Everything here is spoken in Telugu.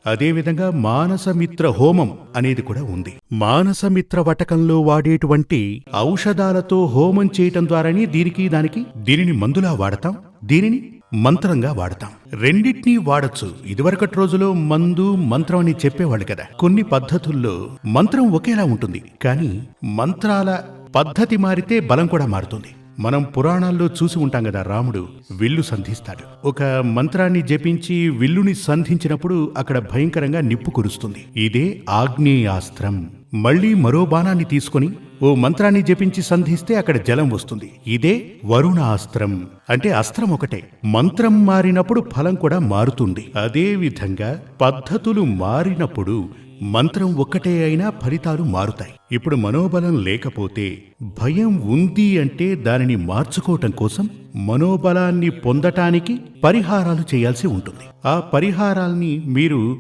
అదేవిధంగా మానసమిత్ర హోమం అనేది కూడా ఉంది. మానసమిత్ర వటకంలో వాడేటువంటి ఔషధాలతో హోమం చేయటం ద్వారానే దీనిని మందులా వాడతాం, దీనిని మంత్రంగా వాడతాం. రెండిటినీ వాడచ్చు. ఇదివరకటి రోజులో మందు మంత్రం అని చెప్పేవాళ్ళు కదా. కొన్ని పద్ధతుల్లో మంత్రం ఒకేలా ఉంటుంది, కానీ మంత్రాల పద్ధతి మారితే బలం కూడా మారుతుంది. మనం పురాణాల్లో చూసి ఉంటాం కదా, రాముడు విల్లు సంధిస్తాడు. ఒక మంత్రాన్ని జపించి విల్లుని సంధించినప్పుడు అక్కడ భయంకరంగా నిప్పు కురుస్తుంది. ఇదే ఆగ్నేయాస్త్రం. మళ్లీ మరో బాణాన్ని తీసుకొని ఓ మంత్రాన్ని జపించి సంధిస్తే అక్కడ జలం వస్తుంది. ఇదే వరుణాస్త్రం. అంటే అస్త్రం ఒకటే, మంత్రం మారినప్పుడు ఫలం కూడా మారుతుంది. అదే విధంగా పద్ధతులు మారినప్పుడు మంత్రం ఒక్కటే అయినా ఫలితాలు మారుతాయి. ఇప్పుడు మనోబలం లేకపోతే, భయం ఉంది అంటే దానిని మార్చుకోవటం కోసం మనోబలాన్ని పొందటానికి పరిహారాలు చేయాల్సి ఉంటుంది. ఆ పరిహారాల్ని మీరు